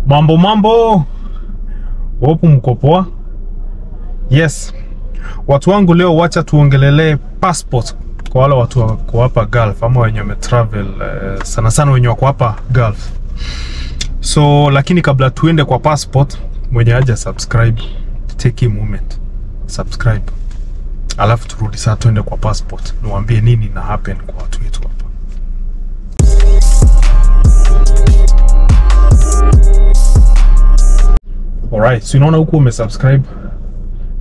Mambo wapo mko poa? Yes. Watu wangu leo wacha tuongelele passport kwa wale watu wako hapa Gulf ama wenye wametravel sana sana wenye wako hapa Gulf. So lakini kabla tuende kwa passport, mwenye haja subscribe, take a moment. Subscribe. Alafu turudi saa tuende kwa passport. Niwaambie nini na happen kwa watu wetu hapa. Alright, so unaona huko umesubscribe.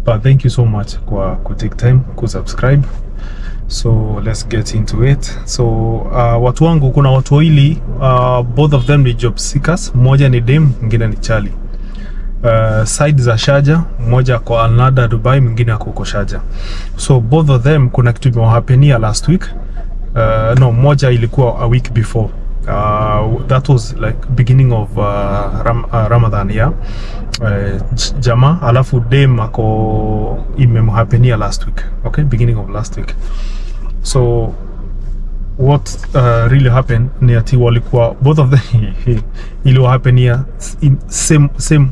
But thank you so much kwa take time kusubscribe. So let's get into it. So watu wangu kuna watu wawili, both of them ni job seekers. Mmoja ni Dem, mwingine ni Charlie. Side za Sharjah, mmoja kwa Al Nada Dubai, mwingine ako Sharjah. So both of them kuna kitu imewahapenia last week. No, mmoja ilikuwa a week before. That was like beginning of Ramadan, yeah. Jama alafu Dem ako imemhapenia last week, okay, beginning of last week. So what really happened ni ati walikuwa both of them iliwahapenia in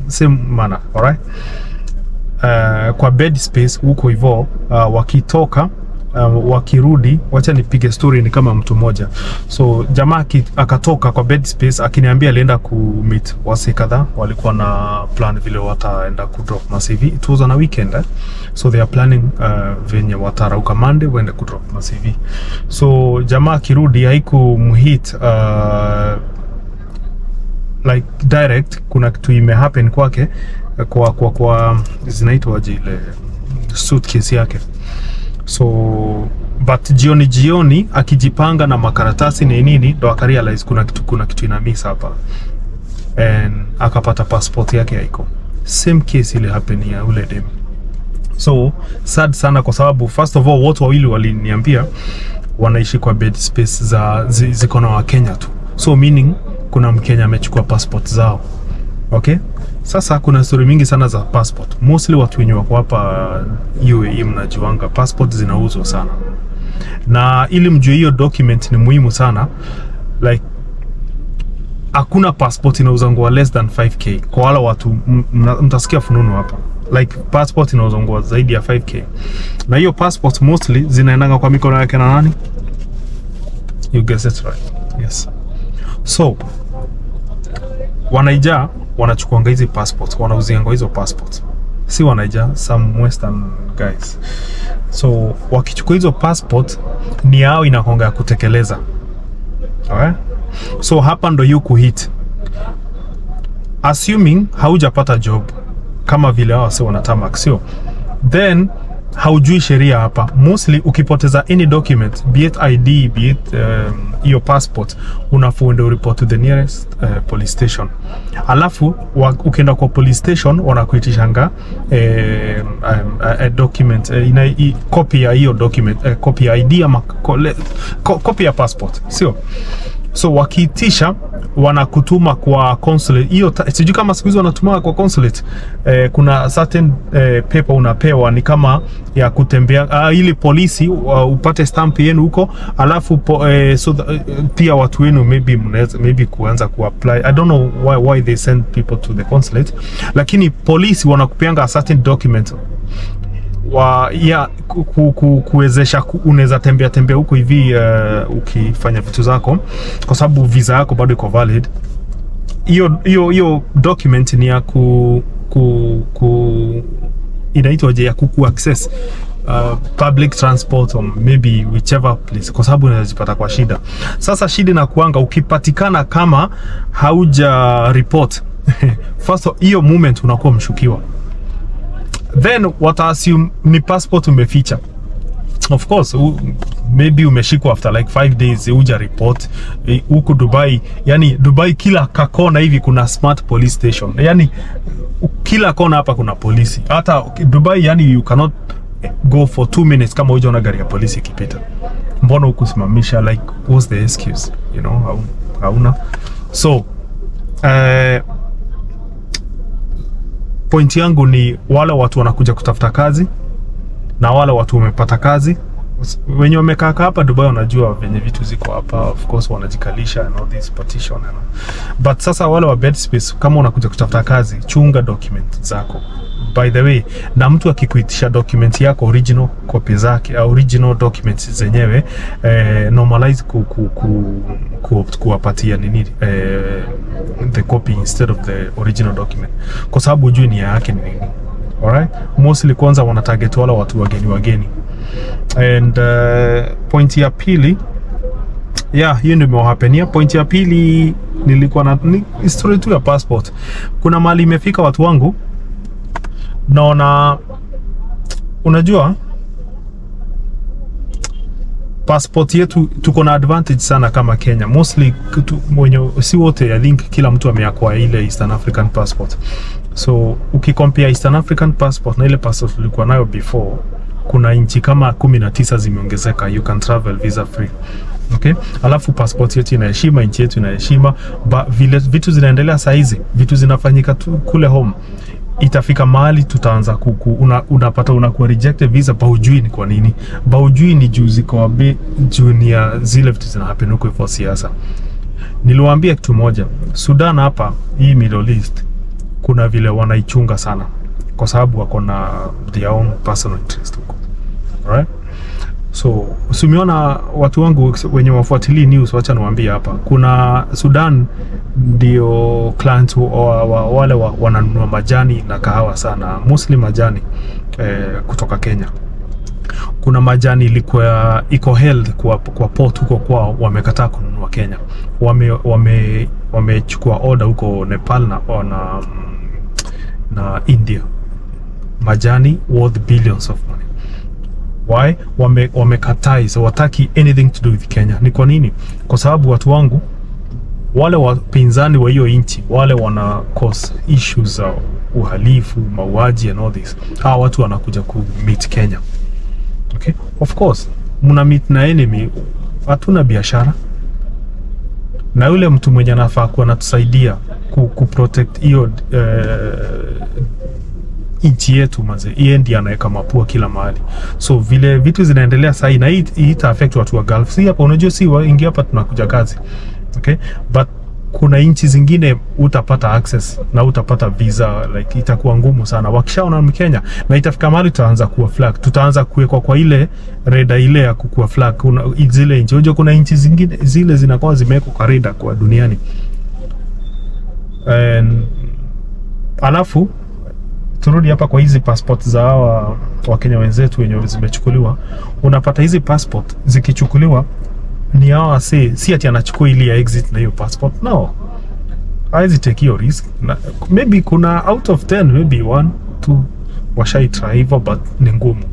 same manner, alright. Kwa bed space huko hivyo, wakitoka wakirudi, wacha nipige story ni kama mtu mmoja. So jamaa akatoka kwa bed space akiniambia alienda ku meet wase kadhaa, walikuwa na plan vile wataenda ku drop ma CV. It was on a weekend, so they are planning venye watarauka Monday waende ku drop ma CV. So jamaa akirudi haikumhit like direct, kuna kitu imehappen kwake kwa zinaitwa ile suitcase yake. So but jioni akijipanga na makaratasi na nini, ndo akarealize kuna kitu ina miss hapa, and akapata passport yake haiko. Same case ile happen ya ule Dem. So sad sana kwa sababu first of all watu wawili waliniambia wanaishi kwa bed space za ziko na wa Kenya tu. So meaning kuna Mkenya amechukua passport zao. Okay? Sasa kuna story mingi sana za passport. Mostly watu wenye wako hapa UAE mnajuanga passport zinauzwa sana. Na ili mjue hiyo document ni muhimu sana. Like hakuna passport inauzwa less than 5k. Kwa wala watu mtasikia fununu hapa. Like passport inauzwa zaidi ya 5k. Na hiyo passport mostly zinaendanga kwa mikono yake na nani? You guess it right. Yes. So wanaija wanachukuanga hizi passport, wanauzianga hizo passport. Si wanaija, some western guys. So wakichukua hizo passport ni yao inakonga kutekeleza. Alright? So hapa ndo yuko hit. Assuming haujapata job kama vile hao wase wanatamak, sio? Then haujui sheria hapa. Mostly ukipoteza any document, be it ID, be it your passport, unafuenda report to the nearest police station. Alafu ukienda kwa police station wanakuitishanga a document, copy ya hiyo document, copy ya ID ama copy ya passport, sio? So wakiitisha wanakutuma kwa consulate. Hiyo sijui kama siku hizo wanatuma kwa consulate. Kuna certain paper unapewa ni kama ya kutembea ili polisi upate stamp yenu huko. Alafu pia watu wenu maybe kuanza kuapply. I don't know why they send people to the consulate. Lakini polisi wanakupeanga a certain document ya kuwezesha unaweza tembea huko hivi ukifanya vitu zako, kwa sababu visa yako bado iko valid. Hiyo document ni ya inaitwa je ya access public transport or maybe whichever place, kwa sababu unazipata kwa shida. Sasa shida na kuanga ukipatikana kama hauja report first hiyo moment unakuwa mshukiwa. Then what assume ni passport umeficha. Of course, maybe umeshikwa after like 5 days uja report. Huko Dubai, yani Dubai kila kona hivi kuna smart police station. Yani kila kona hapa kuna polisi. Hata Dubai yani you cannot go for 2 minutes kama hujaona gari ya polisi ikipita. Mbona ukusimamisha, like what's the excuse, you know? Hauna. So point yangu ni wale watu wanakuja kutafuta kazi na wale watu wamepata kazi, Wenye wamekaa hapa Dubai wanajua venye vitu ziko hapa, of course wanajikalisha and all this petition and but sasa wale wa bed space, kama unakuja kutafuta kazi, chunga document zako. By the way, na mtu akikuitisha document yako original copy zake au original documents zenyewe, normalize kuwapatia nini the copy instead of the original document, kwa sababu hujui nia yake ni nini. Alright, mostly kwanza wana target wala watu wageni. And point ya pili, hiyo ndio imewahapenia. Point ya pili nilikuwa na story tu ya passport. Kuna mali imefika watu wangu, naona unajua passport yetu tuko na advantage sana kama Kenya. Mostly si wote, I think kila mtu ameacquire ile Eastern African passport. So ukicompare Eastern African passport na ile passport tulikuwa nayo before, kuna inchi kama 19 zimeongezeka. You can travel visa free. Okay? Alafu passport yetu inaheshima, inchi yetu inaheshima, vile vitu zinaendelea saa hizi, vitu zinafanyika tu kule home. Itafika mahali tutaanza unapata unakuwa rejected visa, hujui ni kwa nini. Hujui ni juzi kwa junior zile vitu zinahappen huko kwa siasa. Niliwaambia kitu moja, Sudan hapa, hii Middle East, kuna vile wanaichunga sana kwa sababu wako na their own personal interest huko. Alright? So usimeona watu wangu wenye wafuatilia news, wacha niwaambie hapa, kuna Sudan ndio client wale wananunua majani na kahawa sana, mostly majani kutoka Kenya. Kuna majani ilikuwa iko held kwa port huko kwao, wamekataa kununua Kenya. Wamechukua order huko Nepal na India, majani worth billions of money. Why? Wamekataa, so wataki anything to do with Kenya. Ni kwa nini? Kwa sababu watu wangu wale wapinzani wa hiyo inchi, wale wana cause issues za uhalifu, mauaji and all this, hawa watu wanakuja ku meet Kenya. Okay? Of course, muna meet na enemy, hatuna biashara. Na yule mtu mwenye anafaa kuwa anatusaidia ku protect hiyo inchi yetu maze, yeye ndiye anaweka mapua kila mahali. So vile vitu zinaendelea sasa, na hii ita affect watu wa Gulf. Si hapa unajua, si ingia hapa tunakuja kazi. Okay? But kuna inchi zingine utapata access na utapata visa, like itakuwa ngumu sana wakishaona Mkenya, na itafika mahali tutaanza kuwa flag, tutaanza kuwekwa kwa ile radar ile ya kuwa flag. Kuna zile inchi, unajua kuna inchi zingine zile zinakuwa zimewekwa kwa radar kwa duniani. And alafu turudi hapa kwa hizi passport za hawa wa Kenya wenzetu wenye zimechukuliwa. Unapata hizi passport zikichukuliwa, ni hawa si ati anachukua ili ya exit na hiyo passport. No, haizi take your risk. Maybe kuna out of 10 maybe 1 2 washai try hivyo, but ni ngumu.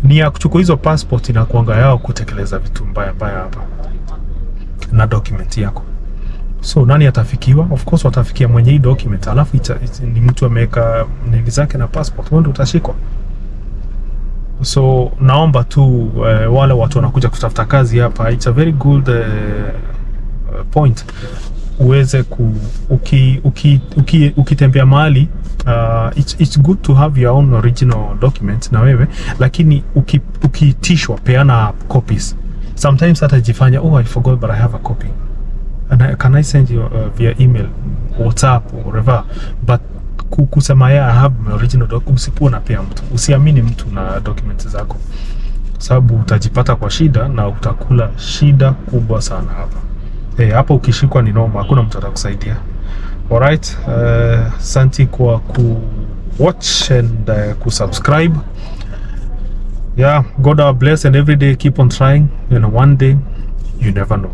Ni ya kuchukua hizo passport na kuanga yao kutekeleza vitu mbaya hapa na document yako. So nani atafikiwa? Of course watafikia mwenye hii document, alafu ni mtu ameweka nini zake na passport, wewe utashikwa. So naomba tu wale watu wanakuja kutafuta kazi hapa, it's a very good point uweze ukitembea mahali, it's good to have your own original document na wewe, lakini ukitishwa peana copies. Sometimes hata jifanya, I forgot but I have a copy. And can I send you via email, WhatsApp or whatever? But kusema I have my original document, usipuo na pea mtu, usiamini mtu na documents zako, sababu utajipata kwa shida na utakula shida kubwa sana hapa. Hapa ukishikwa ni noma, hakuna mtu atakusaidia. Alright, asante kwa watch and subscribe. God bless, and every day keep on trying, one day you never know.